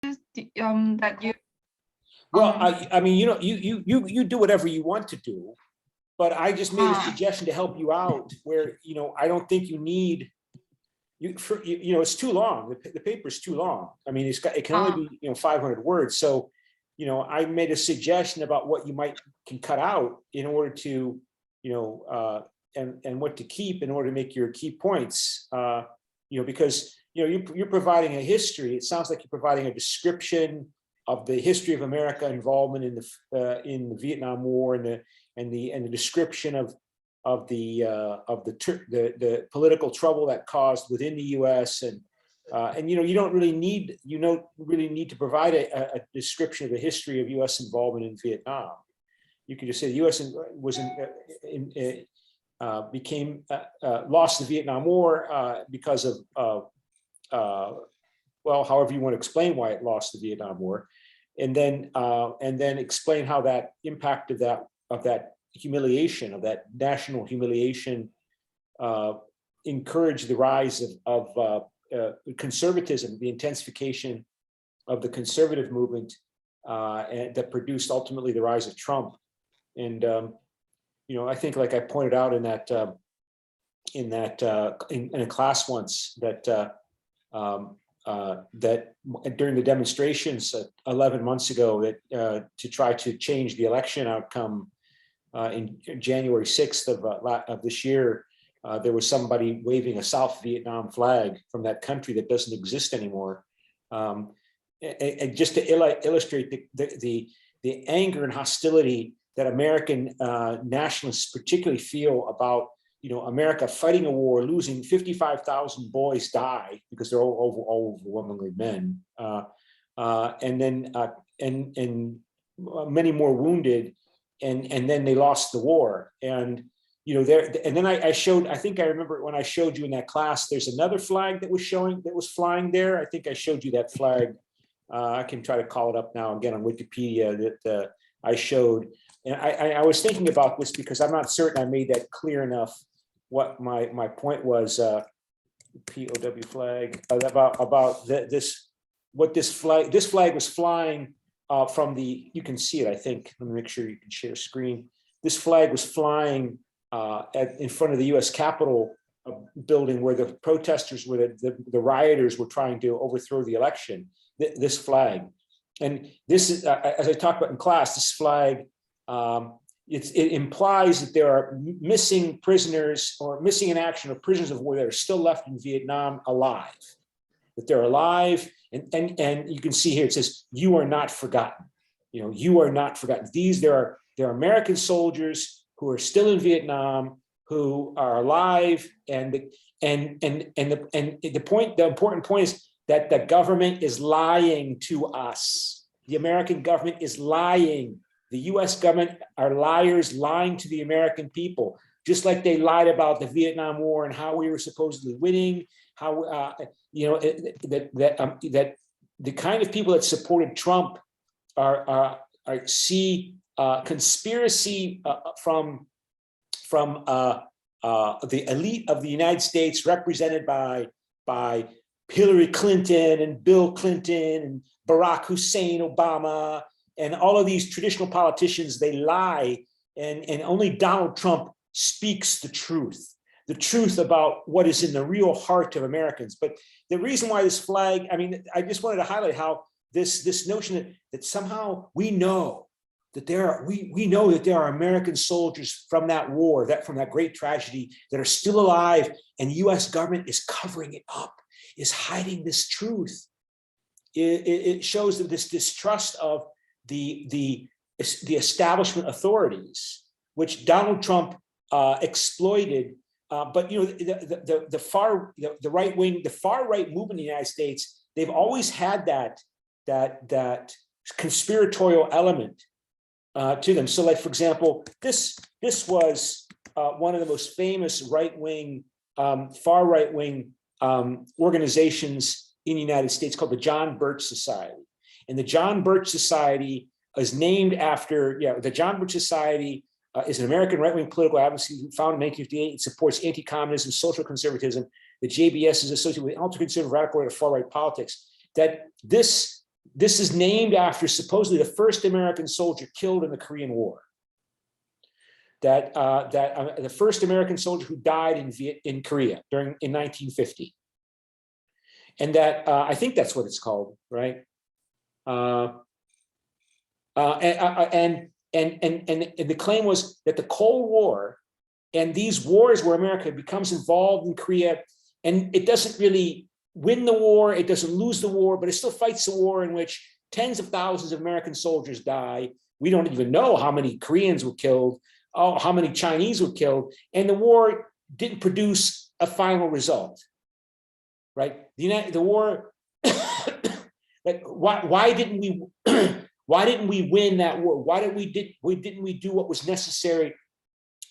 that you Well, I mean, you know, you do whatever you want to do, but I just made a suggestion to help you out where, you know, I don't think you need, you know, it's too long. The paper's too long. I mean, it can only be, you know, 500 words. So, you know, I made a suggestion about what you can cut out in order to, you know, and what to keep in order to make your key points, you know, because, you know, you're providing a history. It sounds like you're providing a description of the history of America involvement in the Vietnam War and the description of the political trouble that caused within the U.S. and you know, you don't really need to provide a description of the history of U.S. involvement in Vietnam. You can just say the U.S. was lost the Vietnam War because of well, however you want to explain why it lost the Vietnam War, and then explain how that impact of that humiliation, of that national humiliation, encouraged the rise of conservatism, the intensification of the conservative movement, and that produced ultimately the rise of Trump. And you know, I think, like I pointed out in a class once, that that during the demonstrations 11 months ago, that to try to change the election outcome in January 6th of this year, there was somebody waving a South Vietnam flag from that country that doesn't exist anymore. And just to illustrate the anger and hostility that American nationalists particularly feel about, you know, America fighting a war, losing 55,000 boys die because they're all overwhelmingly men, and then many more wounded, and then they lost the war. And you know, and then I think I remember when I showed you in that class, there's another flag that was flying there. I think I showed you that flag. I can try to call it up now again on Wikipedia that I showed. And I was thinking about this because I'm not certain I made that clear enough what my point was. POW flag about this flag was flying from the, you can see it, I think. Let me make sure you can share screen. This flag was flying in front of the U.S. Capitol building where the protesters, where the rioters were trying to overthrow the election. This flag, and this is, as I talked about in class, this flag, it implies that there are missing prisoners or missing in action or prisoners of war that are still left in Vietnam alive, that they're alive. And you can see here, it says, "You are not forgotten." You know, you are not forgotten. There are American soldiers who are still in Vietnam, who are alive. And the important point is that the government is lying to us. The American government is lying. The US government are liars, lying to the American people, just like they lied about the Vietnam War and how we were supposedly winning, how, you know, that the kind of people that supported Trump see conspiracy from the elite of the United States, represented by Hillary Clinton and Bill Clinton and Barack Hussein Obama and all of these traditional politicians. They lie, and only Donald Trump speaks the truth about what is in the real heart of Americans. But the reason why this flag, I mean, I just wanted to highlight how this notion that somehow we know that we know that there are American soldiers from that war, from that great tragedy, that are still alive, and the US government is covering it up, is hiding this truth. It shows that this distrust of the establishment authorities, which Donald Trump exploited. But you know, the far right movement in the United States, they've always had that conspiratorial element to them. So, like, for example, this was one of the most famous far right wing organizations in the United States, called the John Birch Society. And the John Birch Society is named after, the John Birch Society is an American right-wing political advocacy founded in 1958. It supports anti-communism, social conservatism. The JBS is associated with ultra-conservative, radical right, or far-right politics. That this this is named after supposedly the first American soldier killed in the Korean War. The first American soldier who died in Korea in 1950. And that I think that's what it's called, right? And the claim was that the Cold War and these wars where America becomes involved in Korea, and it doesn't really win the war, it doesn't lose the war, but it still fights the war in which tens of thousands of American soldiers die. We don't even know how many Koreans were killed, how many Chinese were killed, and the war didn't produce a final result, right? The war, like why didn't we win that war? Why didn't we do what was necessary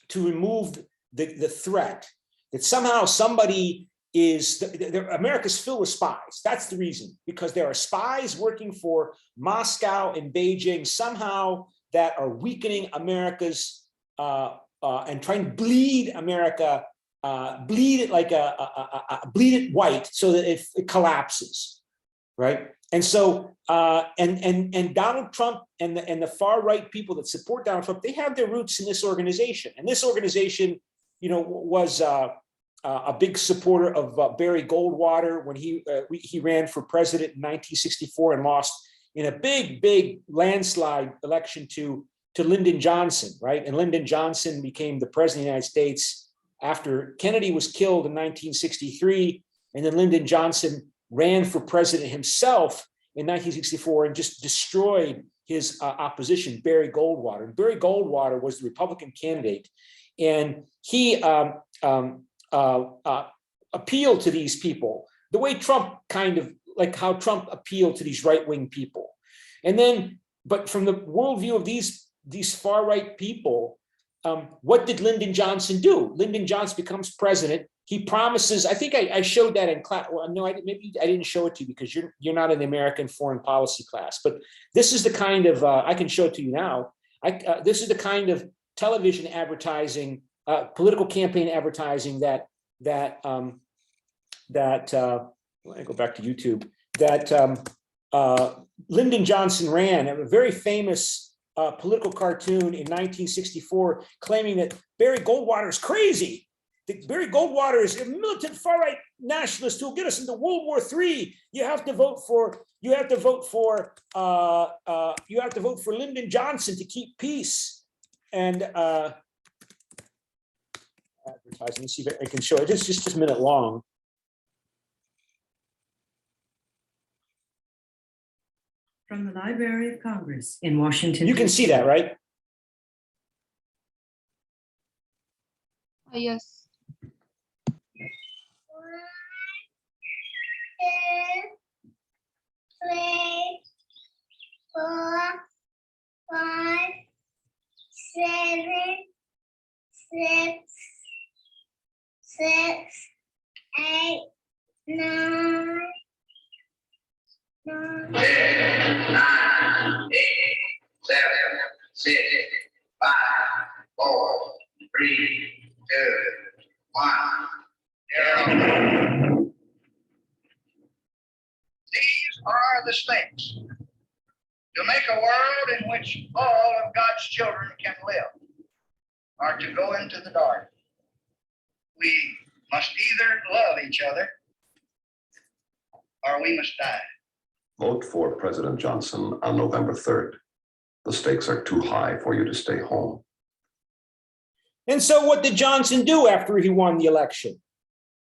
to remove the threat that somehow somebody is, America's filled with spies. That's the reason, because there are spies working for Moscow and Beijing somehow that are weakening America's and trying to bleed America, bleed it like bleed it white so that it collapses, right? And so and Donald Trump and the far right people that support Donald Trump, they have their roots in this organization, and this organization, you know, was a big supporter of Barry Goldwater when he ran for president in 1964 and lost in a big landslide election to Lyndon Johnson, right? And Lyndon Johnson became the president of the United States after Kennedy was killed in 1963, and then Lyndon Johnson ran for president himself in 1964 and just destroyed his opposition, Barry Goldwater. And Barry Goldwater was the Republican candidate, and he appealed to these people the way Trump kind of, like how Trump appealed to these right-wing people. And then, but from the worldview of these far-right people, what did Lyndon Johnson do? Lyndon Johnson becomes president. He promises, I think I showed that in class. Well, no, maybe I didn't show it to you because you're not in the American foreign policy class, but this is the kind of, I can show it to you now. This is the kind of television advertising, political campaign advertising that let me go back to YouTube, that Lyndon Johnson ran, a very famous political cartoon in 1964, claiming that Barry Goldwater is crazy. That Barry Goldwater is a militant far-right nationalist who will get us into World War III. You have to vote for Lyndon Johnson to keep peace. And advertising. Let me see if I can show it. It's just a minute long. From the Library of Congress in Washington. You can see that, right? Yes. 1, 2, 3, 4, 5, 7, 6, 8, 9, 10, 9, 8, 7, 6, 5, 4, 3, 2, 1, 0. These are the stakes to make a world in which all of God's children can live, or to go into the dark. We must either love each other or we must die. Vote for President Johnson on November 3rd. The stakes are too high for you to stay home. And so what did Johnson do after he won the election?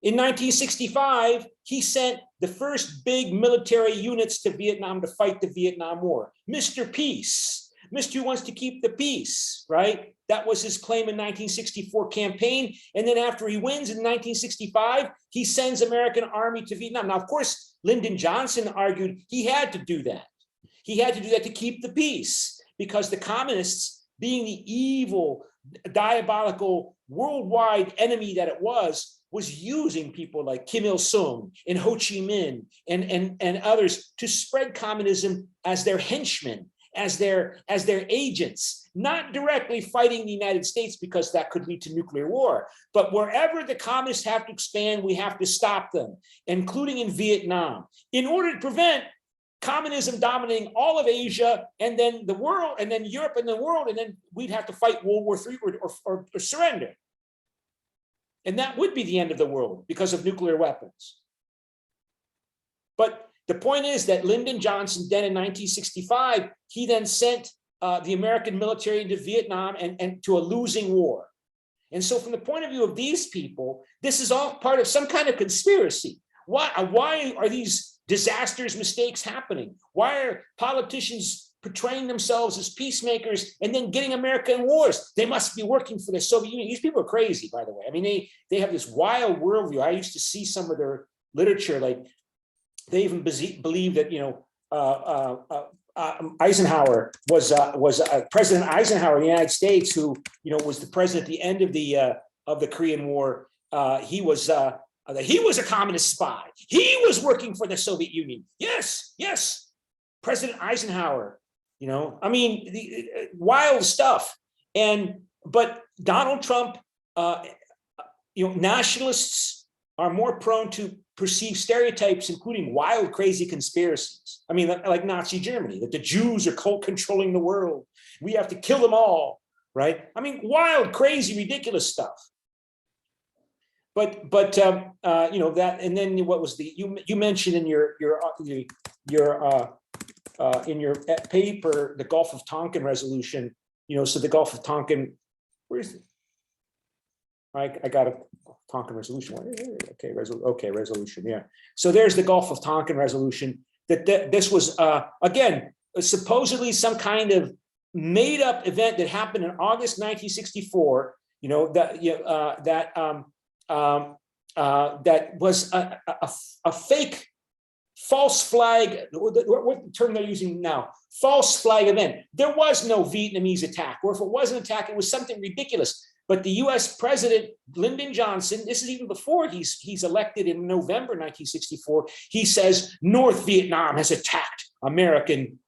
In 1965, he sent the first big military units to Vietnam to fight the Vietnam War. Mr. Peace, Mr. Who wants to keep the peace, right? That was his claim in 1964 campaign. And then after he wins in 1965, he sends American army to Vietnam. Now, of course, Lyndon Johnson argued he had to do that. He had to do that to keep the peace because the communists, being the evil, diabolical, worldwide enemy that it was using people like Kim Il-sung and Ho Chi Minh and others to spread communism as their henchmen, as their agents, not directly fighting the United States because that could lead to nuclear war. But wherever the communists have to expand, we have to stop them, including in Vietnam, in order to prevent communism dominating all of Asia, and then the world, and then Europe and the world, and then we'd have to fight World War III or surrender. And that would be the end of the world because of nuclear weapons. But the point is that Lyndon Johnson, then in 1965, he then sent the American military into Vietnam and to a losing war. And so from the point of view of these people, this is all part of some kind of conspiracy. Why are these disasters, mistakes happening? Why are politicians portraying themselves as peacemakers and then getting America in wars? They must be working for the Soviet Union. These people are crazy, by the way. I mean, they have this wild worldview. I used to see some of their literature, like they even believe that, Eisenhower was President Eisenhower in the United States, who was the president at the end of the Korean War. He was a communist spy. He was working for the Soviet Union. Yes, President Eisenhower. I mean, wild stuff. But Donald Trump, nationalists are more prone to perceive stereotypes, including wild, crazy conspiracies. I mean, like Nazi Germany, that the Jews are controlling the world. We have to kill them all, right? I mean, wild, crazy, ridiculous stuff. But that, and then what was you mentioned in your paper, the Gulf of Tonkin resolution. So the Gulf of Tonkin, where is it? I got a Tonkin resolution. Okay, resolution. Yeah. So there's the Gulf of Tonkin resolution. That this was again supposedly some kind of made up event that happened in August 1964. That was a fake false flag. What term they're using now? False flag event. There was no Vietnamese attack, or if it was an attack, it was something ridiculous. But the U.S. President Lyndon Johnson, this is even before he's elected in November 1964. He says North Vietnam has attacked American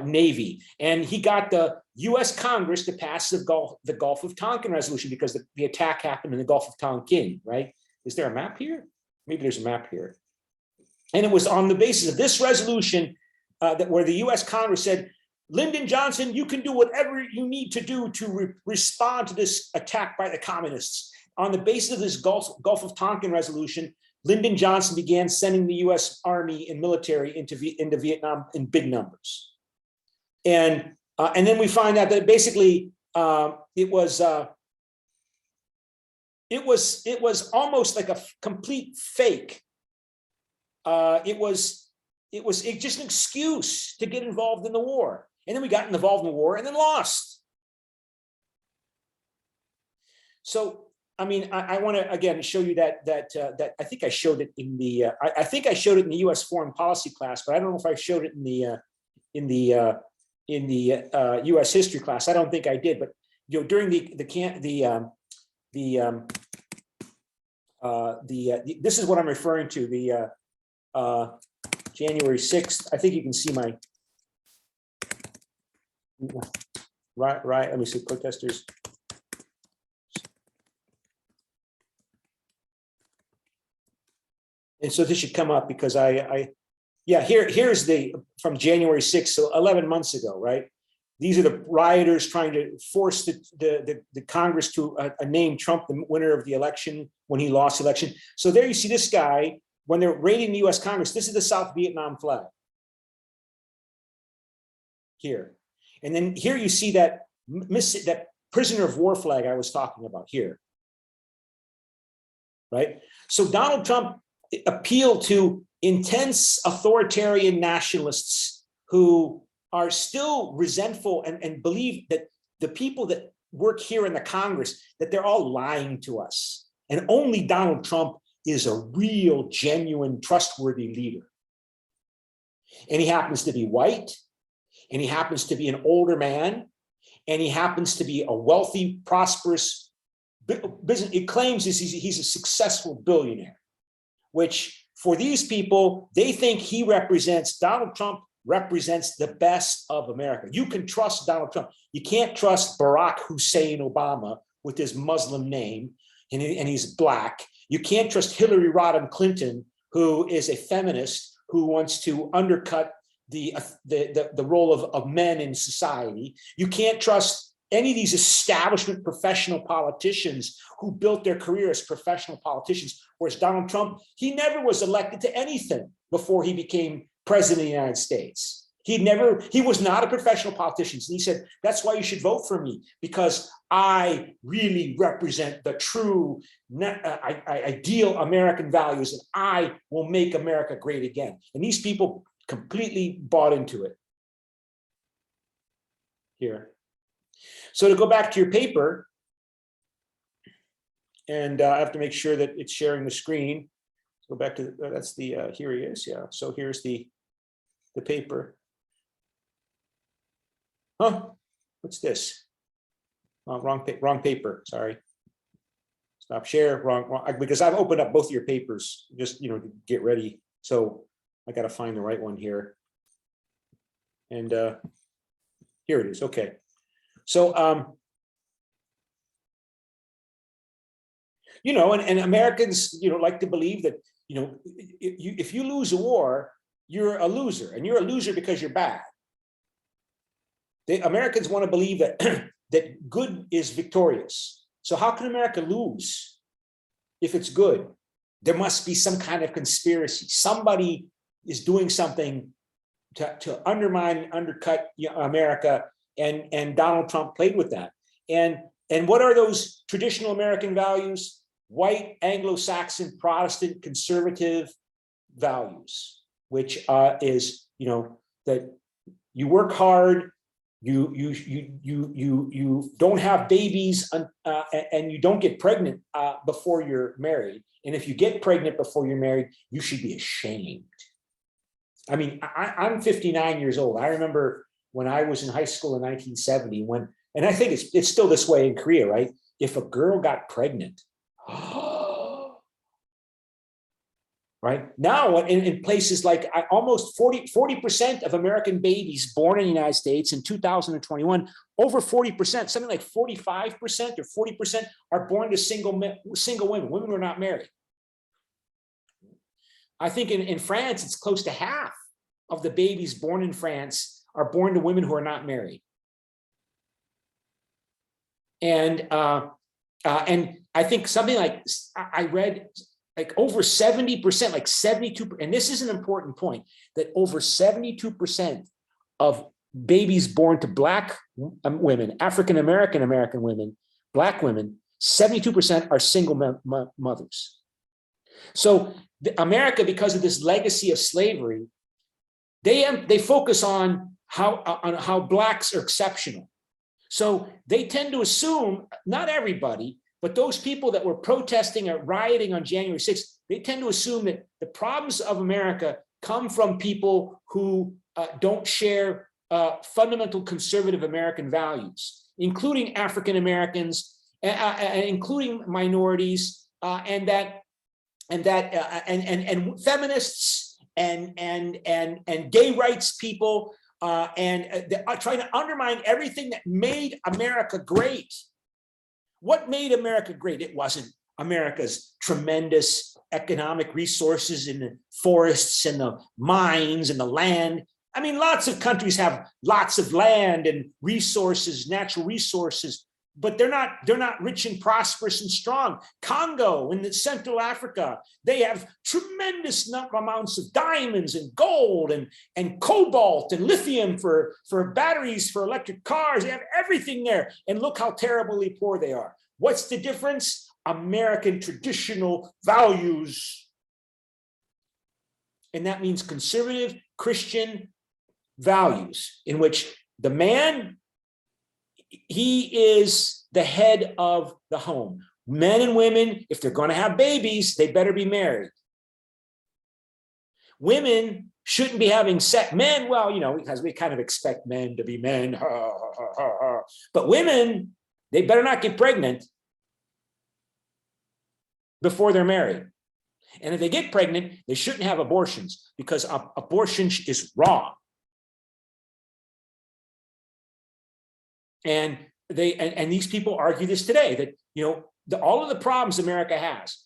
Navy, and he got the U.S. Congress to pass the Gulf of Tonkin resolution because the attack happened in the Gulf of Tonkin. Right? Is there a map here? Maybe there's a map here. And it was on the basis of this resolution where the U.S. Congress said, Lyndon Johnson, you can do whatever you need to do to respond to this attack by the communists. On the basis of this Gulf of Tonkin resolution, Lyndon Johnson began sending the U.S. Army and military into Vietnam in big numbers. And then we find out that basically it was almost like a complete fake. It was just an excuse to get involved in the war. And then we got involved in the war and then lost. So, I mean, I want to again show you that I think I showed it in the I think I showed it in the U.S. foreign policy class, but I don't know if I showed it in the U.S. history class. I don't think I did, but during this is what I'm referring to, the January 6th. I think you can see my right. Let me see, quick testers. And so this should come up because here's from January 6th, so 11 months ago, right? These are the rioters trying to force the Congress to name Trump the winner of the election when he lost the election. So there you see this guy, when they're raiding the US Congress, this is the South Vietnam flag. Here. And then here you see that prisoner of war flag I was talking about here. Right? So Donald Trump appealed to intense authoritarian nationalists who are still resentful and believe that the people that work here in the Congress, that they're all lying to us. And only Donald Trump is a real, genuine, trustworthy leader. And he happens to be white, and he happens to be an older man, and he happens to be a wealthy, prosperous business. It claims he's a successful billionaire, which for these people, they think Donald Trump represents the best of America. You can trust Donald Trump. You can't trust Barack Hussein Obama with his Muslim name, and he's black. You can't trust Hillary Rodham Clinton, who is a feminist, who wants to undercut the role of men in society. You can't trust any of these establishment professional politicians who built their career as professional politicians, whereas Donald Trump, he never was elected to anything before he became president of the United States. He was not a professional politician. And he said, that's why you should vote for me, because I really represent the true ideal American values, and I will make America great again. And these people completely bought into it. Here. So to go back to your paper, and I have to make sure that it's sharing the screen. Go back to, that's the, here he is, yeah. So here's the paper. Huh, what's this? Wrong paper, sorry. Stop share, wrong, because I've opened up both of your papers, just, to get ready. So I gotta find the right one here. And here it is, okay. So, and Americans, like to believe that, if you lose a war, you're a loser, and you're a loser because you're bad. The Americans want to believe that that good is victorious. So how can America lose if it's good? There must be some kind of conspiracy. Somebody is doing something to undermine, undercut America, and Donald Trump played with that. And what are those traditional American values? White, Anglo-Saxon, Protestant, conservative values, which is, that you work hard, you don't have babies, and you don't get pregnant before you're married. And if you get pregnant before you're married, you should be ashamed. I mean, I'm 59 years old. I remember when I was in high school in 1970, and I think it's still this way in Korea, right? If a girl got pregnant, right now in places like almost 40% of American babies born in the United States in 2021, over 40%, something like 45% or 40% are born to single women who are not married. I think in France, it's close to half of the babies born in France are born to women who are not married. And I think something like, I read like over 70%, like 72%, and this is an important point, that over 72% of babies born to Black women, African-American women, Black women, 72% are single mothers. So America, because of this legacy of slavery, they focus on how Blacks are exceptional. So they tend to assume, not everybody, but those people that were protesting or rioting on January 6th, they tend to assume that the problems of America come from people who don't share fundamental conservative American values, including African Americans, including minorities, and feminists and gay rights people, and they're trying to undermine everything that made America great. What made America great? It wasn't America's tremendous economic resources in the forests and the mines and the land. I mean, lots of countries have lots of land and resources, natural resources, but they're not rich and prosperous and strong. Congo in Central Africa, they have tremendous amounts of diamonds and gold and cobalt and lithium for batteries for electric cars. They have everything there. And look how terribly poor they are. What's the difference? American traditional values. And that means conservative Christian values in which the man, he is the head of the home. Men and women, if they're going to have babies, they better be married. Women shouldn't be having sex. Men, well, because we kind of expect men to be men. But women, they better not get pregnant before they're married. And if they get pregnant, they shouldn't have abortions, because abortion is wrong. And these people argue this today, that all of the problems America has.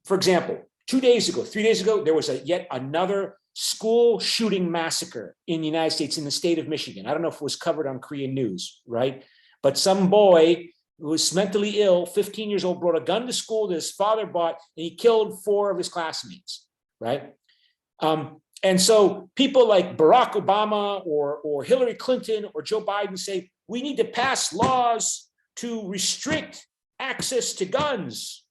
For example, 3 days ago, there was yet another school shooting massacre in the United States, in the state of Michigan. I don't know if it was covered on Korean news, right? But some boy who was mentally ill, 15 years old, brought a gun to school that his father bought, and he killed 4 of his classmates, right? And so people like Barack Obama or Hillary Clinton or Joe Biden say, we need to pass laws to restrict access to guns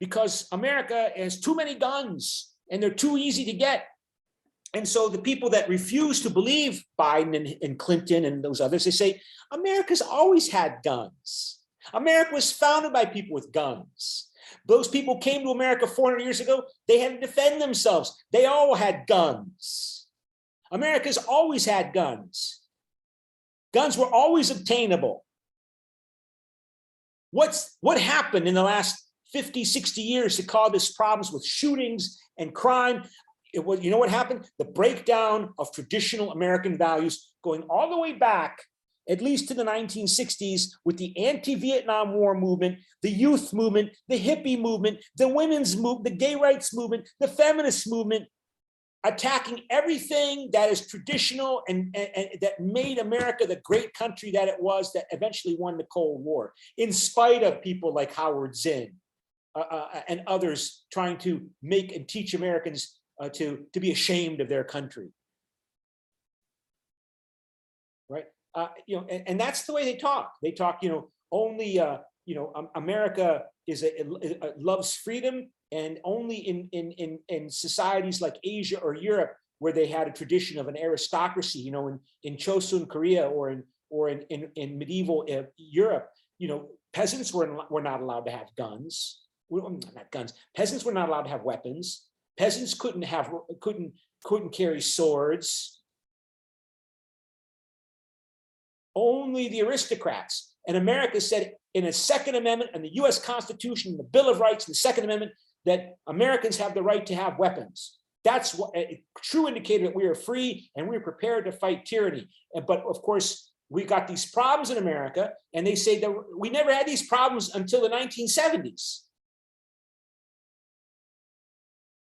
because America has too many guns and they're too easy to get. And so the people that refuse to believe Biden and Clinton and those others, they say, America's always had guns. America was founded by people with guns. Those people came to America 400 years ago. They had to defend themselves. They all had guns. America's always had guns. Guns were always obtainable. What happened in the last 50, 60 years to cause this problems with shootings and crime? It was, you know what happened? The breakdown of traditional American values going all the way back at least to the 1960s with the anti-Vietnam War movement, the youth movement, the hippie movement, the women's movement, the gay rights movement, the feminist movement, attacking everything that is traditional and that made America the great country that it was, that eventually won the Cold War, in spite of people like Howard Zinn and others trying to make and teach Americans to be ashamed of their country. Right? And that's the way they talk. They talk, only, America loves freedom, and only in societies like Asia or Europe, where they had a tradition of an aristocracy, in Chosun, Korea, or in medieval Europe, peasants were not allowed to have guns. Not guns. Peasants were not allowed to have weapons. Peasants couldn't carry swords. Only the aristocrats. And America said in a Second Amendment and the US Constitution, the Bill of Rights and the Second Amendment, that Americans have the right to have weapons. That's what a true indicator that we are free and we're prepared to fight tyranny. But of course, we got these problems in America, and they say that we never had these problems until the 1970s.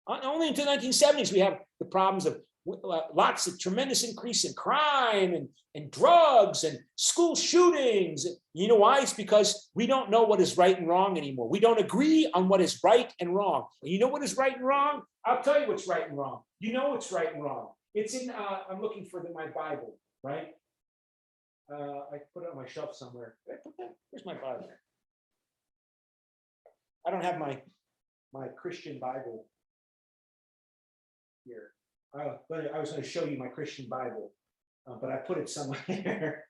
Only until the 1970s, we have the problems of lots of tremendous increase in crime and drugs and school shootings. You know why? It's because we don't know what is right and wrong anymore. We don't agree on what is right and wrong. And you know what is right and wrong? I'll tell you what's right and wrong. You know what's right and wrong. It's in, I'm looking for my Bible, right? I put it on my shelf somewhere. Where's my Bible? I don't have my Christian Bible here. But I was going to show you my Christian Bible, but I put it somewhere.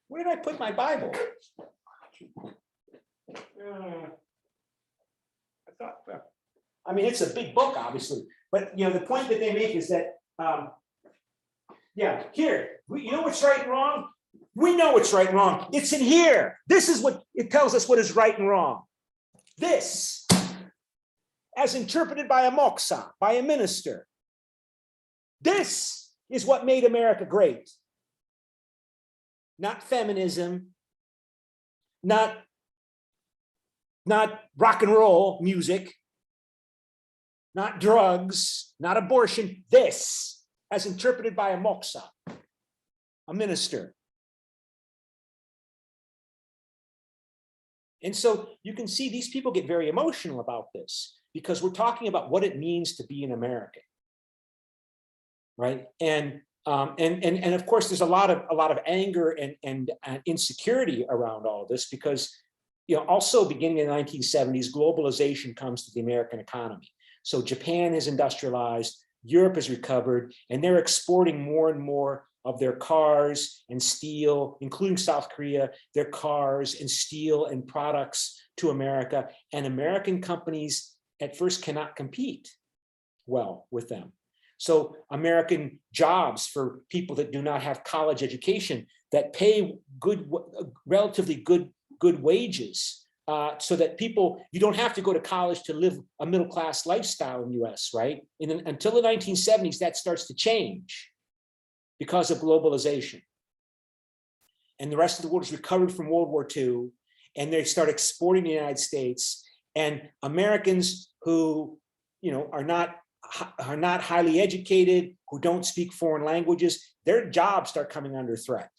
Where did I put my Bible? I mean, it's a big book, obviously, but the point that they make is that, here, you know what's right and wrong? We know what's right and wrong. It's in here. This is what it tells us what is right and wrong. This, as interpreted by a moksha, by a minister. This is what made America great. Not feminism, not rock and roll music, not drugs, not abortion. This, as interpreted by a moksha, a minister. And so you can see these people get very emotional about this because we're talking about what it means to be an American. Right. And of course, there's a lot of anger and insecurity around all of this because, also beginning in the 1970s, globalization comes to the American economy. So Japan has industrialized, Europe has recovered, and they're exporting more and more of their cars and steel, including South Korea, their cars and steel and products to America. And American companies at first cannot compete well with them. So American jobs for people that do not have college education that pay relatively good wages, so that you don't have to go to college to live a middle-class lifestyle in the US, right? Until the 1970s, that starts to change because of globalization. And the rest of the world has recovered from World War II, and they start exporting to the United States. And Americans who, are not are not highly educated, who don't speak foreign languages, their jobs start coming under threat.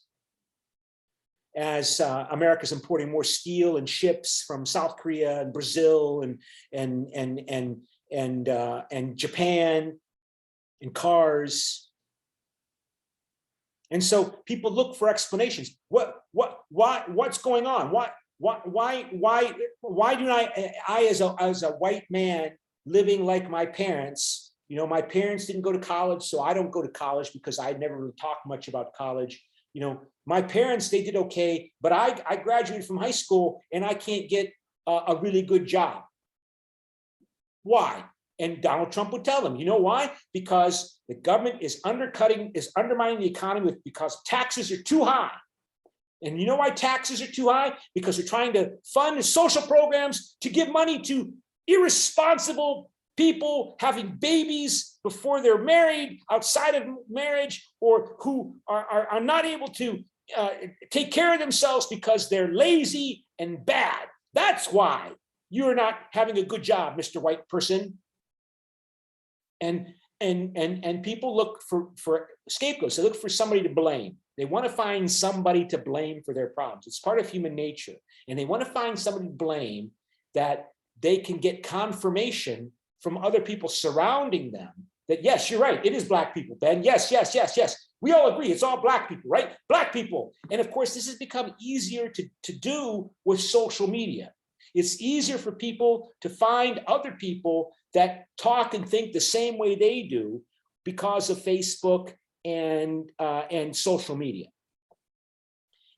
As America's importing more steel and ships from South Korea and Brazil and Japan and cars. And so people look for explanations. What's going on? Why do I as a white man living like my parents, you know, my parents didn't go to college, so I don't go to college because I never really talked much about college. You know, my parents, they did okay, but I graduated from high school and I can't get a really good job. Why? And Donald Trump would tell them, you know why? Because the government is undermining the economy because taxes are too high. And you know why taxes are too high? Because they're trying to fund social programs to give money to irresponsible people having babies before they're married, outside of marriage, or who are not able to take care of themselves because they're lazy and bad. That's why you're not having a good job, Mr. White person. And people look for scapegoats. They look for somebody to blame. They want to find somebody to blame for their problems. It's part of human nature. And they want to find somebody to blame that they can get confirmation from other people surrounding them that, yes, you're right, it is Black people, Ben. Yes, yes, yes, yes. We all agree it's all Black people, right? Black people. And of course, this has become easier to do with social media. It's easier for people to find other people that talk and think the same way they do because of Facebook and social media.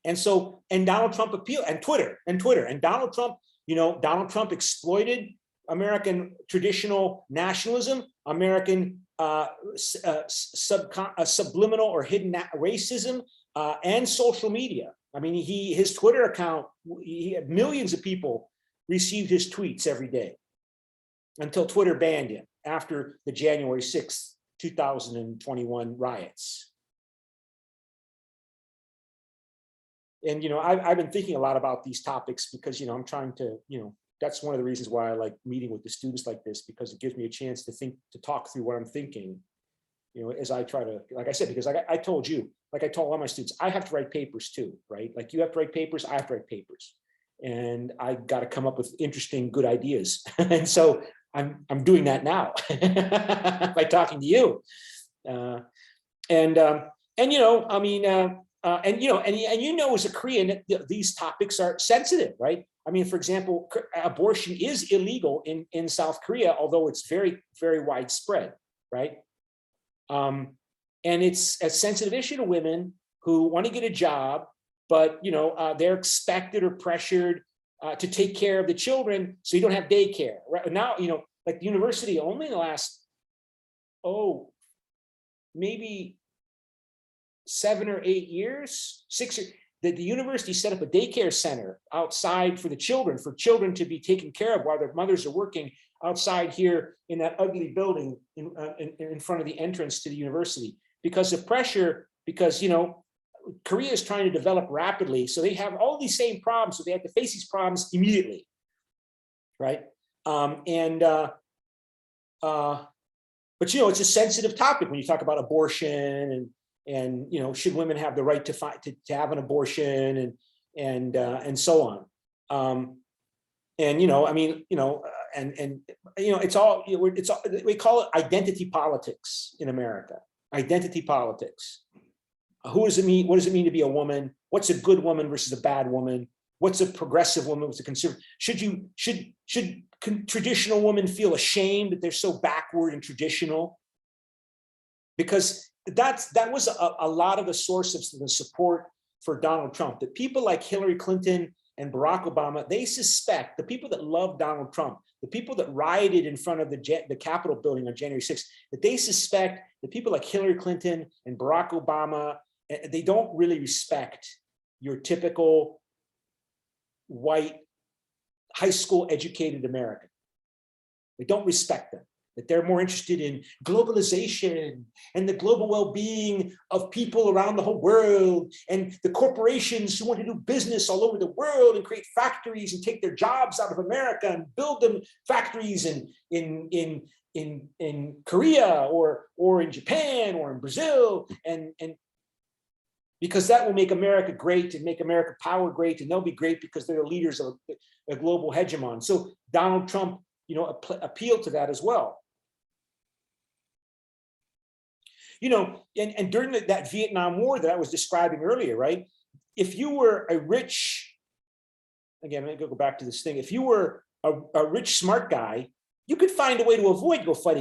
And so, and Donald Trump appealed, and Twitter, and Donald Trump, you know, Donald Trump exploited American traditional nationalism, American subliminal or hidden racism, and social media. I mean, his Twitter account, he had millions of people received his tweets every day until Twitter banned him after the January 6th, 2021 riots. And, you know, I've been thinking a lot about these topics because, you know, I'm trying to, you know, that's one of the reasons why I like meeting with the students like this, because it gives me a chance to talk through what I'm thinking, you know, as I try to, like I said, because I told you, like I told all my students, I have to write papers too, right? Like you have to write papers, I have to write papers. And I got to come up with interesting, good ideas. And so I'm doing that now by talking to you. And you know, I mean, and you know, as a Korean, these topics are sensitive, right? I mean, for example, abortion is illegal in South Korea, although it's very, very widespread, right? And it's a sensitive issue to women who want to get a job, but you know, they're expected or pressured to take care of the children, so you don't have daycare. Right now, you know, like the university only in the last, maybe 7 or 8 years, 6 years, the university set up a daycare center outside for children to be taken care of while their mothers are working outside here in that ugly building in front of the entrance to the university because of pressure, because, you know, Korea is trying to develop rapidly. So they have all these same problems. So they have to face these problems immediately, right? But, you know, it's a sensitive topic when you talk about abortion and you know, should women have the right to have an abortion and so on. And, you know, I mean, you know, and you know, it's all, we call it identity politics in America, identity politics. Who does it mean? What does it mean to be a woman? What's a good woman versus a bad woman? What's a progressive woman? What's a conservative? Should traditional women feel ashamed that they're so backward and traditional? Because that was a lot of the source of the support for Donald Trump. That people like Hillary Clinton and Barack Obama, they suspect, the people that love Donald Trump, the people that rioted in front of the Capitol building on January 6th, that they suspect the people like Hillary Clinton and Barack Obama, they don't really respect your typical white, high school educated American. They don't respect them, that they're more interested in globalization and the global well-being of people around the whole world and the corporations who want to do business all over the world and create factories and take their jobs out of America and build them factories in in Korea or in Japan or in Brazil, and because that will make America great and make America power great, and they'll be great because they're the leaders of a global hegemon. So Donald Trump, appealed to that as well. And during that Vietnam War that I was describing earlier, right? If you were a rich, again, let me go back to this thing. If you were a rich, smart guy, you could find a way to avoid fight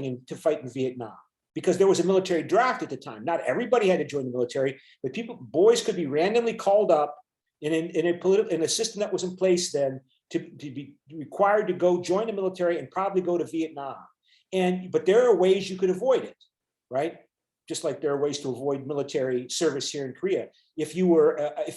in Vietnam, because there was a military draft at the time. Not everybody had to join the military, but boys could be randomly called up in a system that was in place then to be required to go join the military and probably go to Vietnam. But there are ways you could avoid it, right? Just like there are ways to avoid military service here in Korea. If you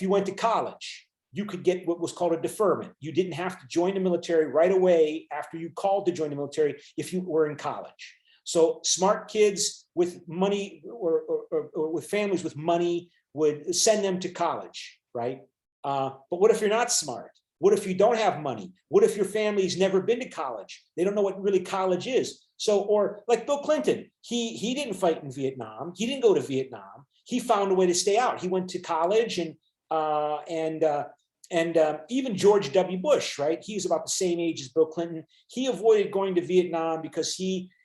went to college, you could get what was called a deferment. You didn't have to join the military right away after you called to join the military if you were in college. So smart kids with money or with families with money would send them to college, right? But what if you're not smart? What if you don't have money? What if your family's never been to college? They don't know what really college is. So, or like Bill Clinton, he didn't fight in Vietnam. He didn't go to Vietnam. He found a way to stay out. He went to college, and even George W. Bush, right? He was about the same age as Bill Clinton. He avoided going to Vietnam because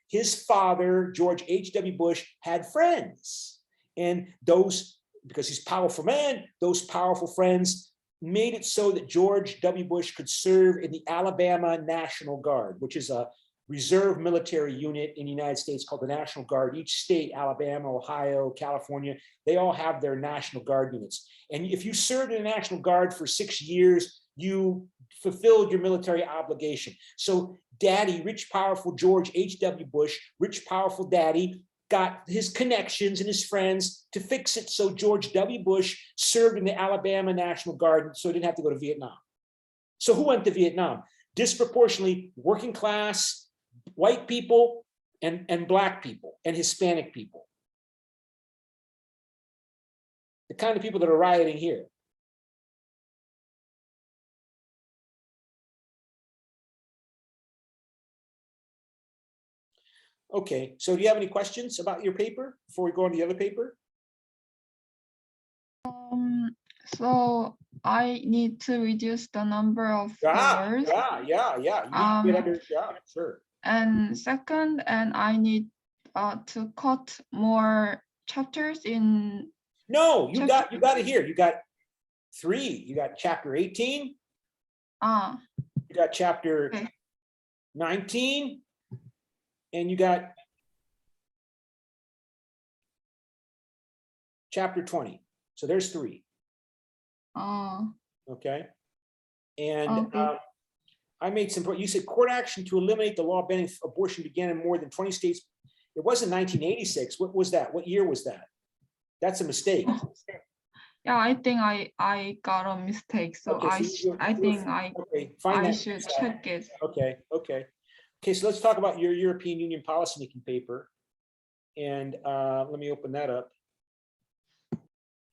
his father, George H.W. Bush, had friends. And because he's a powerful man, those powerful friends made it so that George W. Bush could serve in the Alabama National Guard, which is a reserve military unit in the United States called the National Guard. Each state, Alabama, Ohio, California, they all have their National Guard units. And if you served in the National Guard for 6 years, you fulfilled your military obligation. So daddy, rich, powerful George H.W. Bush, rich, powerful daddy, got his connections and his friends to fix it so George W. Bush served in the Alabama National Guard so he didn't have to go to Vietnam. So who went to Vietnam? Disproportionately working class, white people, and Black people, and Hispanic people. The kind of people that are rioting here. Okay, so do you have any questions about your paper before we go on to the other paper? So I need to reduce the number of words. Yeah. You need to get under, sure. And second, I need to cut more chapters in. No, you got it here. You got 3. You got chapter 18. You got chapter 19. And you got chapter 20. So there's 3. Okay. And I made some, you said court action to eliminate the law banning abortion began in more than 20 states. It wasn't 1986. What was that? What year was that? That's a mistake. Yeah, I think I got a mistake. So okay, I should check it. Okay, so let's talk about your European Union policymaking paper. And let me open that up.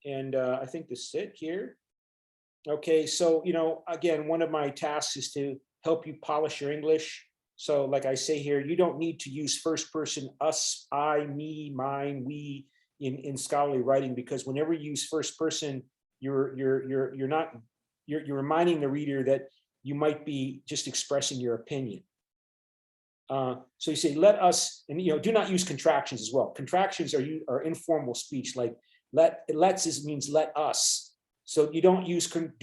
And I think this is it here. Okay, so, again, one of my tasks is to help you polish your English. So like I say here, you don't need to use first person, us, I, me, mine, we in scholarly writing, because whenever you use first person, you're reminding the reader that you might be just expressing your opinion. So you say, let us, and do not use contractions as well. Contractions are informal speech, like means let us. So you do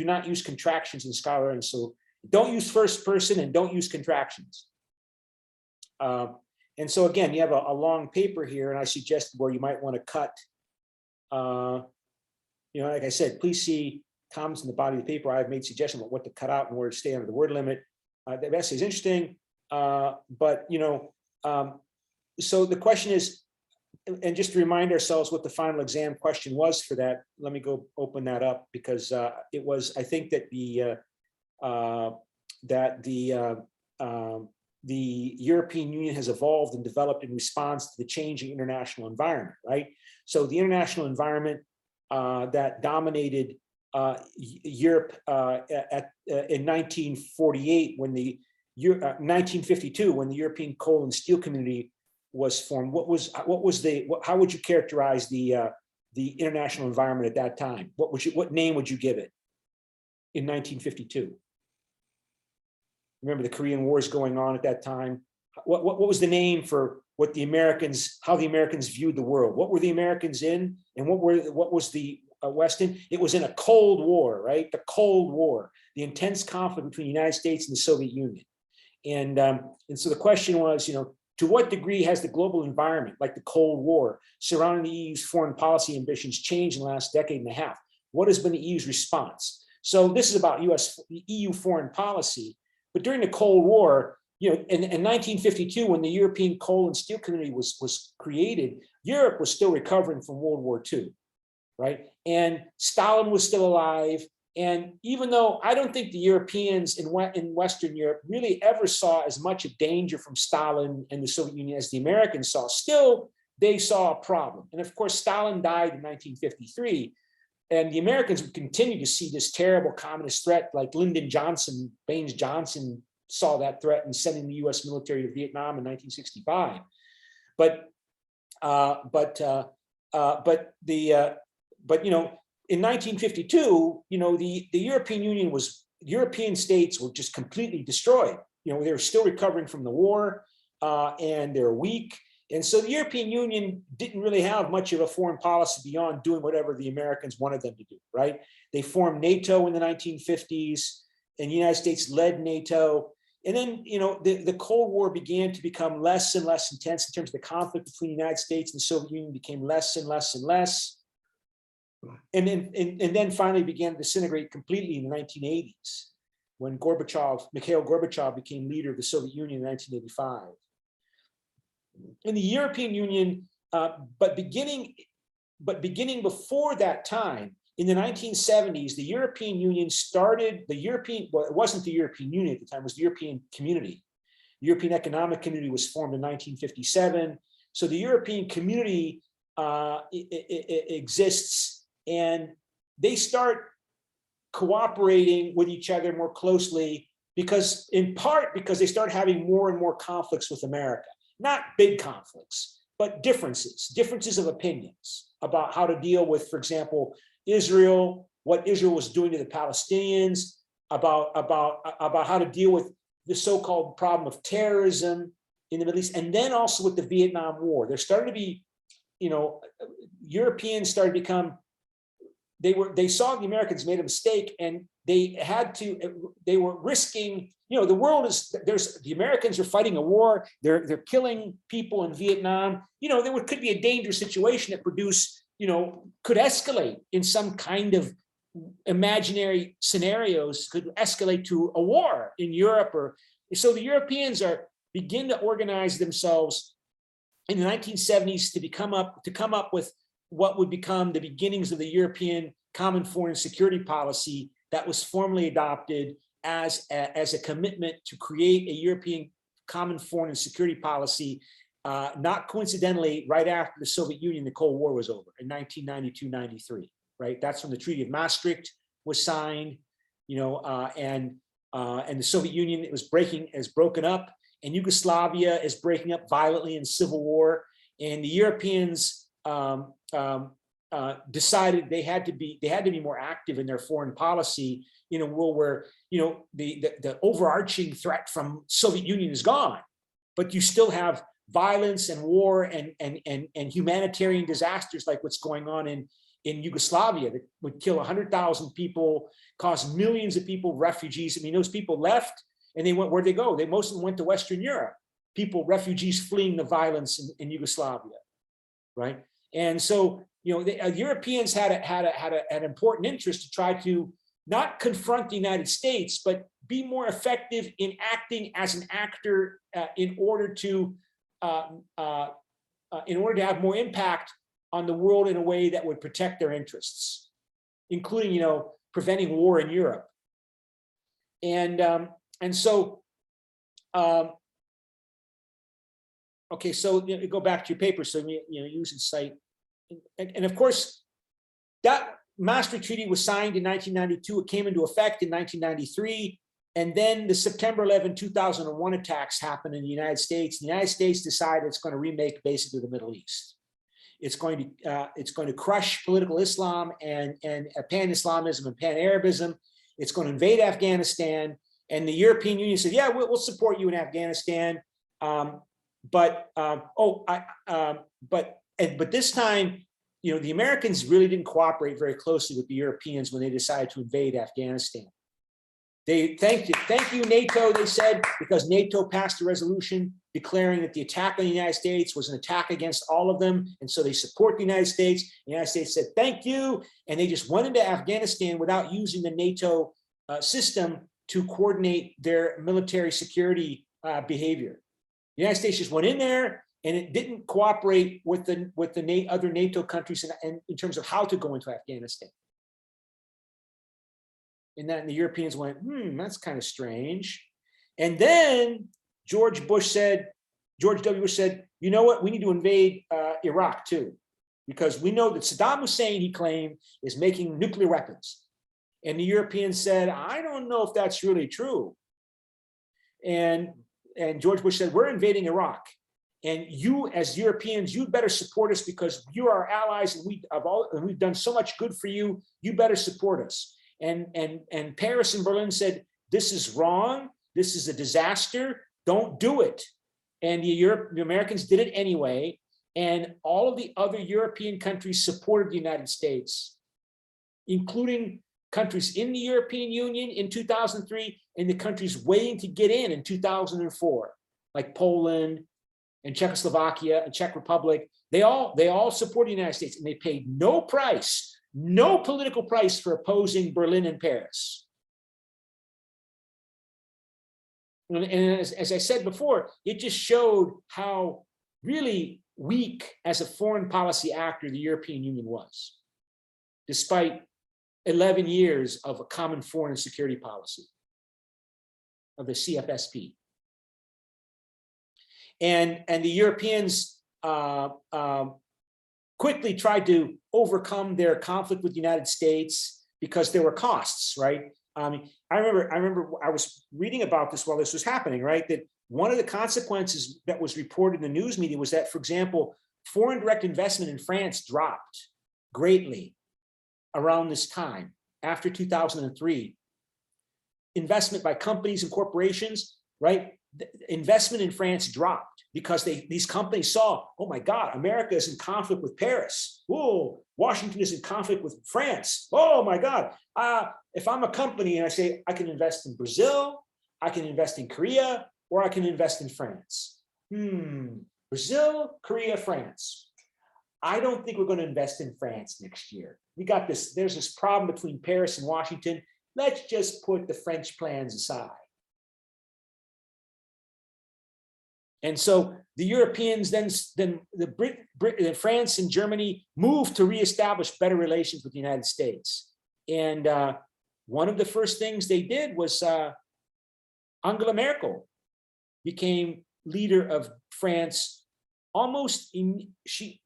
not use contractions in scholarly, and so don't use first person and don't use contractions. And so again, you have a long paper here, and I suggested where you might want to cut. Like I said, please see comments in the body of the paper. I've made suggestions about what to cut out in order to stay under the word limit. The essay is interesting. But so the question is, and just to remind ourselves what the final exam question was for that, let me go open that up, because it was, I think that the European Union has evolved and developed in response to the changing international environment, right? So the international environment that dominated Europe in 1948, when 1952, when the European Coal and Steel Community was formed, how would you characterize the international environment at that time? What name would you give it in 1952? Remember the Korean War is going on at that time. What was the name for what the Americans, how the Americans viewed the world? What were the Americans in, and what was the West in? It was in a Cold War, right? The Cold War, the intense conflict between the United States and the Soviet Union. And so the question was, to what degree has the global environment, like the Cold War, surrounding the EU's foreign policy ambitions changed in the last decade and a half? What has been the EU's response? So this is about EU foreign policy. But during the Cold War, in 1952, when the European Coal and Steel Community was created, Europe was still recovering from World War II, right? And Stalin was still alive. And even though I don't think the Europeans in Western Europe really ever saw as much of danger from Stalin and the Soviet Union as the Americans saw, still they saw a problem. And of course, Stalin died in 1953. And the Americans would continue to see this terrible communist threat, like Lyndon Johnson, Baines Johnson saw that threat in sending the US military to Vietnam in 1965. In 1952, the European states were just completely destroyed. They were still recovering from the war, and they're weak. And so the European Union didn't really have much of a foreign policy beyond doing whatever the Americans wanted them to do, right? They formed NATO in the 1950s, and the United States led NATO. And then, the Cold War began to become less and less intense in terms of the conflict between the United States and the Soviet Union became less and less and less. And then finally began to disintegrate completely in the 1980s when Mikhail Gorbachev became leader of the Soviet Union in 1985. In the European Union, but beginning before that time, in the 1970s, the European Union started well, it wasn't the European Union at the time, it was the European Community. The European Economic Community was formed in 1957. So the European Community exists, and they start cooperating with each other more closely in part because they start having more and more conflicts with America. Not big conflicts, but differences of opinions about how to deal with, for example, Israel, what Israel was doing to the Palestinians, about how to deal with the so-called problem of terrorism in the Middle East, and then also with the Vietnam War. There started to be, Europeans started to become, they saw the Americans made a mistake, and they were risking, the world is, the Americans are fighting a war, they're killing people in Vietnam, there could be a dangerous situation that could escalate in some kind of imaginary scenarios, could escalate to a war in Europe. So the Europeans begin to organize themselves in the 1970s to come up with what would become the beginnings of the European Common Foreign Security Policy that was formally adopted as a commitment to create a European Common Foreign and Security Policy, not coincidentally, right after the Soviet Union, the Cold War was over in 1992-93, right? That's when the Treaty of Maastricht was signed, and the Soviet Union is broken up, and Yugoslavia is breaking up violently in civil war, and the Europeans decided they had to be more active in their foreign policy in a world where the overarching threat from Soviet Union is gone, but you still have violence and war and humanitarian disasters like what's going on in Yugoslavia that would kill 100,000 people, cause millions of people refugees. I mean, those people left and they went, where'd they go? Most of them went to Western Europe. Refugees fleeing the violence in Yugoslavia, right? And so, the Europeans had an important interest to try to not confront the United States, but be more effective in acting as an actor in order to have more impact on the world in a way that would protect their interests, including, preventing war in Europe. And so, okay, so go back to your paper. So, use and cite. And of course, that Maastricht Treaty was signed in 1992. It came into effect in 1993. And then the September 11, 2001 attacks happened in the United States. The United States decided it's going to remake basically the Middle East. It's going to crush political Islam and pan-Islamism and pan-Arabism. It's going to invade Afghanistan. And the European Union said, yeah, we'll support you in Afghanistan. But this time, you know, the Americans really didn't cooperate very closely with the Europeans when they decided to invade Afghanistan. They thank you, NATO, they said, because NATO passed a resolution declaring that the attack on the United States was an attack against all of them. And so they support the United States. The United States said, thank you. And they just went into Afghanistan without using the NATO system to coordinate their military security behavior. The United States just went in there and it didn't cooperate with the other NATO countries in terms of how to go into Afghanistan. And then the Europeans went, that's kind of strange. And then George W. Bush said, you know what, we need to invade Iraq too, because we know that Saddam Hussein, he claimed, is making nuclear weapons. And the Europeans said, I don't know if that's really true. And George Bush said, we're invading Iraq. And you, as Europeans, you'd better support us because you're our allies and we've done so much good for you. You better support us. And Paris and Berlin said, this is wrong. This is a disaster. Don't do it. And the Americans did it anyway. And all of the other European countries supported the United States, including countries in the European Union in 2003 and the countries waiting to get in 2004, like Poland and Czechoslovakia and Czech Republic. They all support the United States, and they paid no price, no political price for opposing Berlin and Paris. And as I said before, it just showed how really weak as a foreign policy actor the European Union was, despite 11 years of a common foreign and security policy of the CFSP. And the Europeans quickly tried to overcome their conflict with the United States because there were costs, right? I remember I was reading about this while this was happening, right? That one of the consequences that was reported in the news media was that, for example, foreign direct investment in France dropped greatly around this time, after 2003. Investment by companies and corporations, right? The investment in France dropped because these companies saw, oh my God, America is in conflict with Paris. Oh, Washington is in conflict with France. Oh my God. If I'm a company and I say I can invest in Brazil, I can invest in Korea, or I can invest in France. Brazil, Korea, France. I don't think we're going to invest in France next year. We got this, there's this problem between Paris and Washington. Let's just put the French plans aside. And so the Europeans then France and Germany moved to reestablish better relations with the United States. And one of the first things they did was Angela Merkel became leader of France almost in, it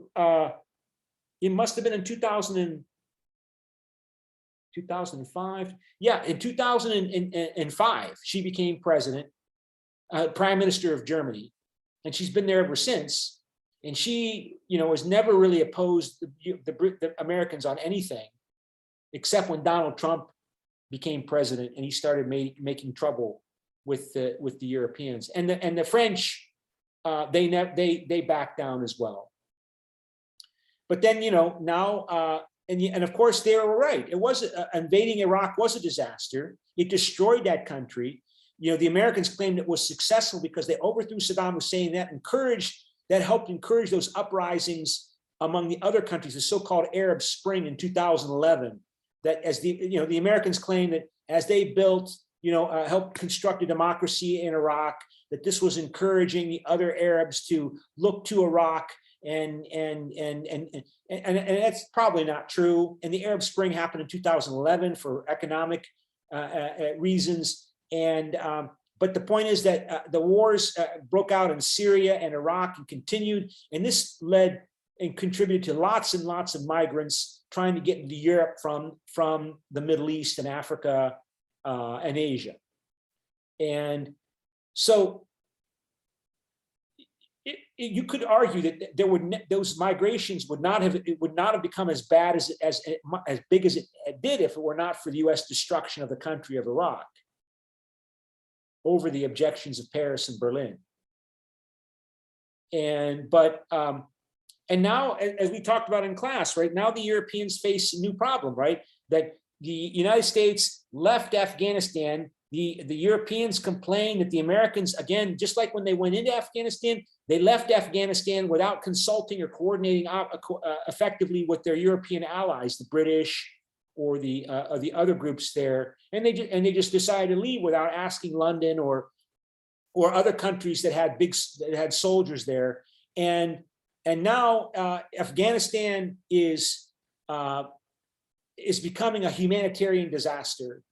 must have been in 2005. Yeah, in 2005, she became prime minister of Germany. And she's been there ever since. And she, has never really opposed the Americans on anything, except when Donald Trump became president and he started making trouble with the Europeans. And the French, they backed down as well. But then, now, and of course they were right. It was invading Iraq was a disaster. It destroyed that country. The Americans claimed it was successful because they overthrew Saddam Hussein. That helped encourage those uprisings among the other countries, the so-called Arab Spring in 2011. That as the Americans claimed that as they built, helped construct a democracy in Iraq, that this was encouraging the other Arabs to look to Iraq, and that's probably not true. And the Arab Spring happened in 2011 for economic reasons. And but the point is that the wars broke out in Syria and Iraq and continued, and this led and contributed to lots and lots of migrants trying to get into Europe from the Middle East and Africa and Asia. And so you could argue that there would those migrations would not have become as bad as big as it did if it were not for the U.S. destruction of the country of Iraq over the objections of Paris and Berlin. And now, as we talked about in class, right now the Europeans face a new problem, right? That the United States left Afghanistan. The Europeans complained that the Americans, again, just like when they went into Afghanistan, they left Afghanistan without consulting or coordinating effectively with their European allies, the British or the other groups there, and they just decided to leave without asking London or other countries that had soldiers there, and now Afghanistan is becoming a humanitarian disaster,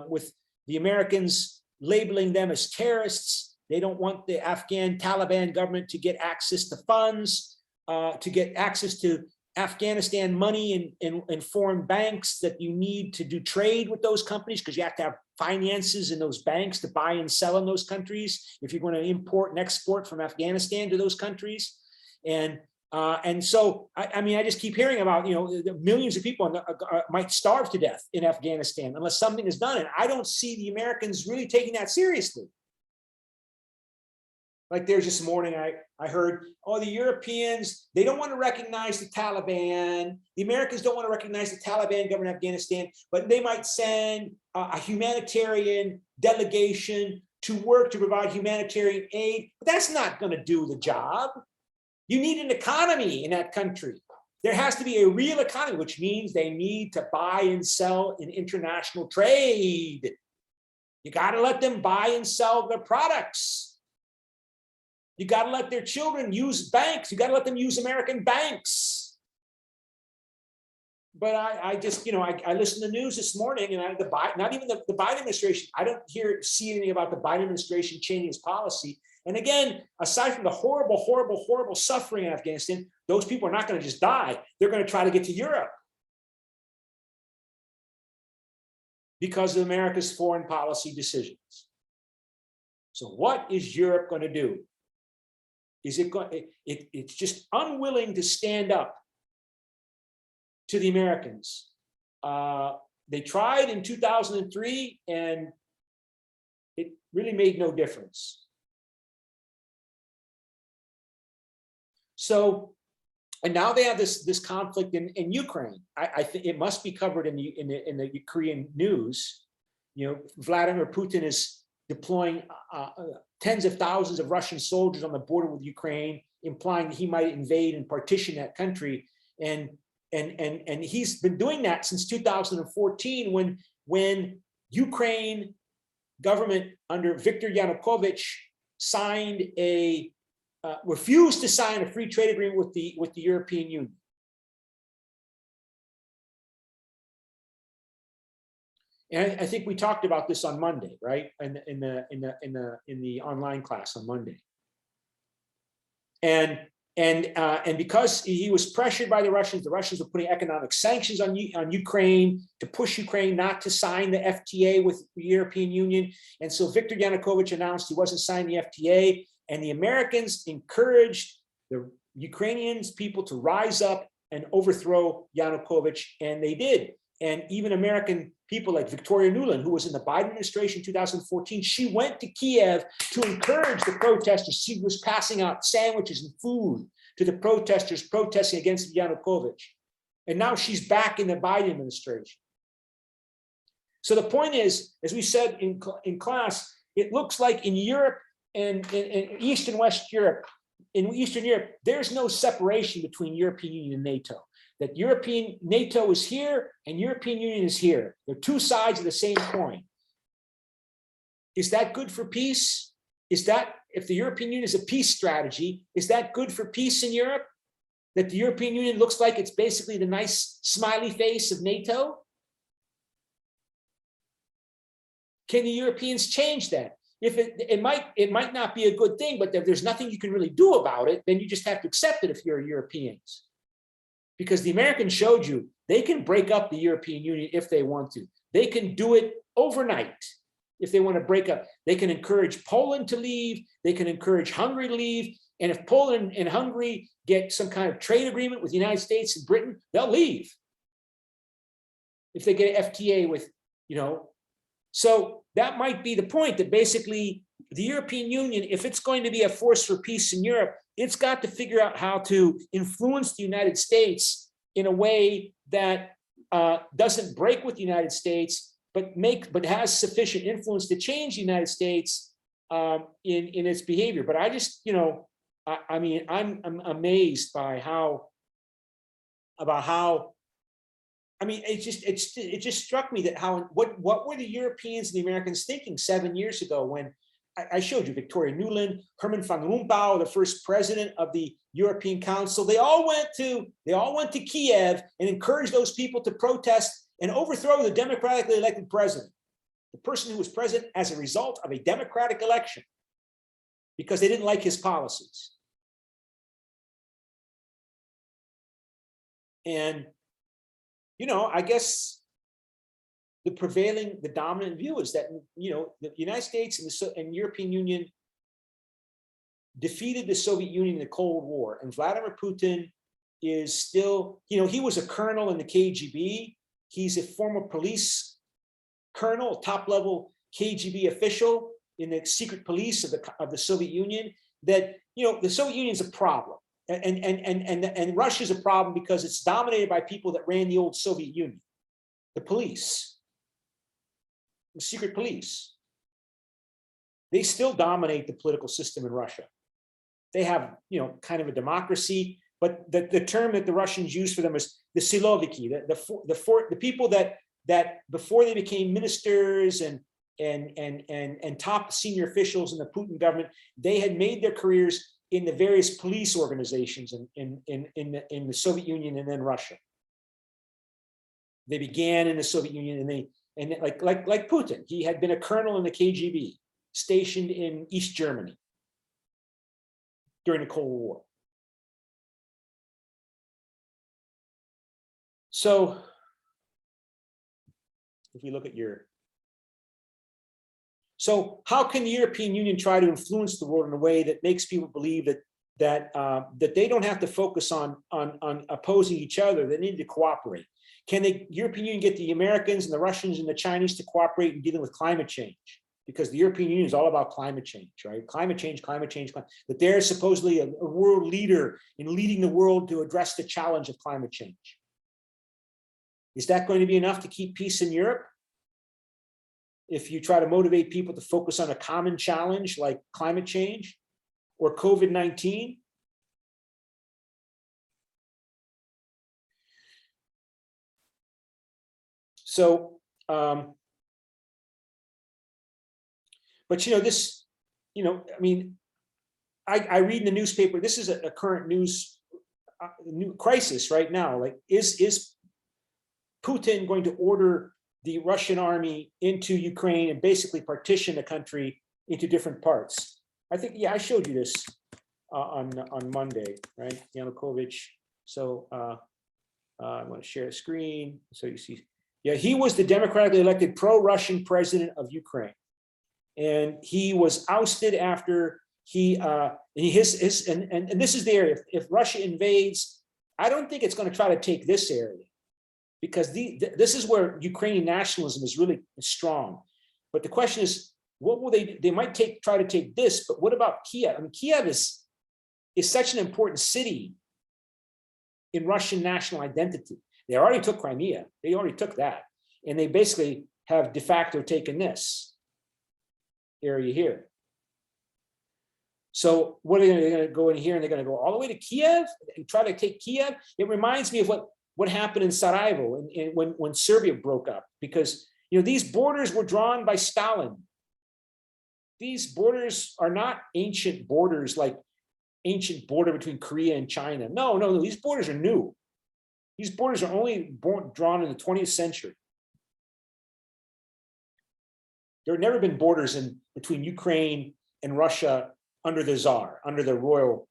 with the Americans labeling them as terrorists. They don't want the Afghan Taliban government to get access to funds, to get access to Afghanistan money in foreign banks that you need to do trade with those companies, because you have to have finances in those banks to buy and sell in those countries if you're going to import and export from Afghanistan to those countries. And so, I mean, I just keep hearing about, millions of people might starve to death in Afghanistan unless something is done. And I don't see the Americans really taking that seriously. Like there's this morning, I heard, oh, the Europeans, they don't want to recognize the Taliban. The Americans don't want to recognize the Taliban government of Afghanistan, but they might send a humanitarian delegation to work to provide humanitarian aid. But that's not going to do the job. You need an economy in that country. There has to be a real economy, which means they need to buy and sell in international trade. You got to let them buy and sell their products. You got to let their children use banks. You got to let them use American banks. But I just, I listened to the news this morning, and not even the Biden administration. I don't see anything about the Biden administration changing its policy. And again, aside from the horrible, horrible, horrible suffering in Afghanistan, those people are not going to just die. They're going to try to get to Europe because of America's foreign policy decisions. So what is Europe going to do? Is it going? It's just unwilling to stand up to the Americans. They tried in 2003, and it really made no difference. So, and now they have this conflict in Ukraine. I think it must be covered in the Korean news. Vladimir Putin is deploying tens of thousands of Russian soldiers on the border with Ukraine, implying that he might invade and partition that country. And he's been doing that since 2014, when Ukraine government under Viktor Yanukovych refused to sign a free trade agreement with the European Union. And I think we talked about this on Monday, right? In the online class on Monday. And because he was pressured by the Russians were putting economic sanctions on Ukraine to push Ukraine not to sign the FTA with the European Union. And so Viktor Yanukovych announced he wasn't signing the FTA, and the Americans encouraged the Ukrainian people to rise up and overthrow Yanukovych, and they did. And even American people like Victoria Nuland, who was in the Biden administration in 2014, she went to Kiev to encourage the protesters. She was passing out sandwiches and food to the protesters protesting against Yanukovych. And now she's back in the Biden administration. So the point is, as we said in class, it looks like in Europe and in East and West Europe, in Eastern Europe, there's no separation between European Union and NATO. That NATO is here and European Union is here. They're two sides of the same coin. Is that good for peace? Is that, if the European Union is a peace strategy, is that good for peace in Europe? That the European Union looks like it's basically the nice smiley face of NATO? Can the Europeans change that? If it might not be a good thing, but if there's nothing you can really do about it, then you just have to accept it if you're Europeans. Because the Americans showed you they can break up the European Union if they want to. They can do it overnight. if they want to break up. They can encourage Poland to leave. They can encourage Hungary to leave. And if Poland and Hungary get some kind of trade agreement with the United States and Britain, they'll leave. If they get an FTA with, so that might be the point, that basically the European Union, if it's going to be a force for peace in Europe, it's got to figure out how to influence the United States in a way that doesn't break with the United States, but has sufficient influence to change the United States in its behavior. But I just, I mean, I'm amazed by I mean, it just struck me that what were the Europeans and the Americans thinking 7 years ago when I showed you Victoria Nuland, Herman van Rompuy, the first president of the European Council. They all went to Kiev and encouraged those people to protest and overthrow the democratically elected president, the person who was president as a result of a democratic election, because they didn't like his policies. And, I guess the dominant view is that, the United States and European Union defeated the Soviet Union in the Cold War, and Vladimir Putin is still, he was a colonel in the KGB. He's a former police colonel, top level KGB official in the secret police of the Soviet Union. That, the Soviet Union is a problem. And Russia is a problem because it's dominated by people that ran the old Soviet Union, the police, the secret police. They still dominate the political system in Russia. They have, kind of a democracy, but the term that the Russians use for them is the Siloviki, the people that before they became ministers and top senior officials in the Putin government, they had made their careers in the various police organizations in the Soviet Union and then Russia. They began in the Soviet Union and like Putin, he had been a colonel in the KGB stationed in East Germany during the Cold War. So if we look at so how can the European Union try to influence the world in a way that makes people believe that they don't have to focus on opposing each other, they need to cooperate? Can the European Union get the Americans and the Russians and the Chinese to cooperate in dealing with climate change? Because the European Union is all about climate change, right? Climate change, that they're supposedly a world leader in leading the world to address the challenge of climate change. Is that going to be enough to keep peace in Europe? If you try to motivate people to focus on a common challenge like climate change or COVID-19? So, but this, I mean, I read in the newspaper, this is a current new crisis right now. Like, is Putin going to order the Russian army into Ukraine and basically partition the country into different parts? I think, yeah, I showed you this on Monday, right? Yanukovych. So I'm going to share the screen so you see. Yeah, he was the democratically elected pro-Russian president of Ukraine, and he was ousted after he and this is the area. If Russia invades, I don't think it's going to try to take this area, because this is where Ukrainian nationalism is really strong. But the question is, what will they do? They might try to take this, but what about Kiev? I mean, Kiev is such an important city in Russian national identity. They already took Crimea. They already took that. And they basically have de facto taken this area here. So what are they going to go in here, and they're going to go all the way to Kiev and try to take Kiev? It reminds me of what happened in Sarajevo when Serbia broke up, because these borders were drawn by Stalin. These borders are not ancient borders like ancient border between Korea and China. No, these borders are new. These borders are only drawn in the 20th century. There have never been borders between Ukraine and Russia under the Tsar, under the royal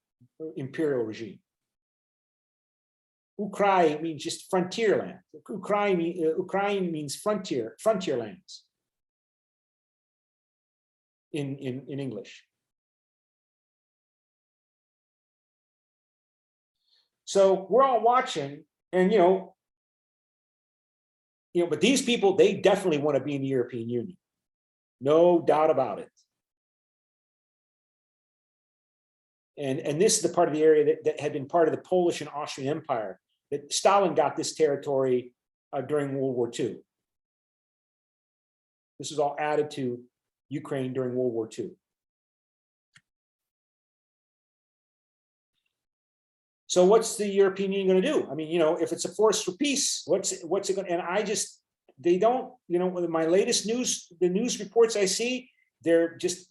imperial regime. Ukraine means just frontier land. Ukraine means frontier lands. in English. So we're all watching, and but these people, they definitely want to be in the European Union. No doubt about it. And this is the part of the area that had been part of the Polish and Austrian Empire, that Stalin got this territory during World War II. This was all added to Ukraine during World War II. So what's the European Union going to do? I mean, if it's a force for peace, what's it going to, and they don't, my latest news, the news reports I see, they're just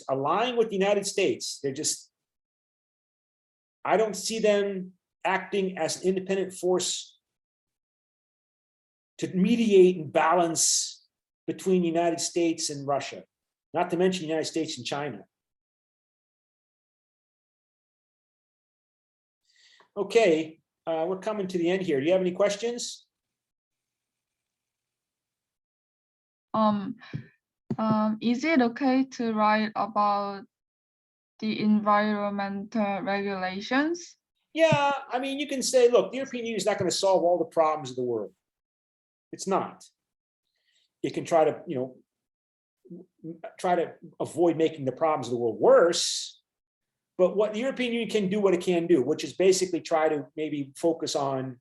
aligning with the United States. I don't see them acting as an independent force to mediate and balance between the United States and Russia, not to mention the United States and China. Okay, we're coming to the end here. Do you have any questions? Is it okay to write about the environmental regulations? Yeah, I mean, you can say, look, the European Union is not going to solve all the problems of the world. It's not. It can try to, try to avoid making the problems of the world worse. But what the European Union can do, what it can do, which is basically try to maybe focus on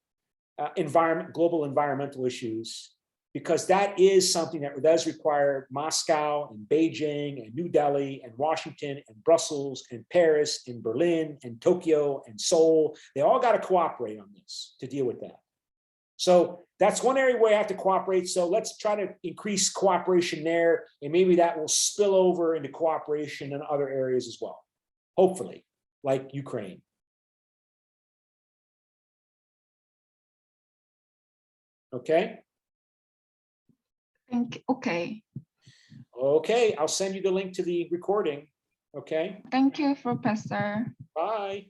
global environmental issues, because that is something that does require Moscow and Beijing and New Delhi and Washington and Brussels and Paris and Berlin and Tokyo and Seoul. They all got to cooperate on this to deal with that. So that's one area where you have to cooperate. So let's try to increase cooperation there, and maybe that will spill over into cooperation in other areas as well. Hopefully, like Ukraine. Okay. Okay. Okay, I'll send you the link to the recording. Okay. Thank you, Professor. Bye.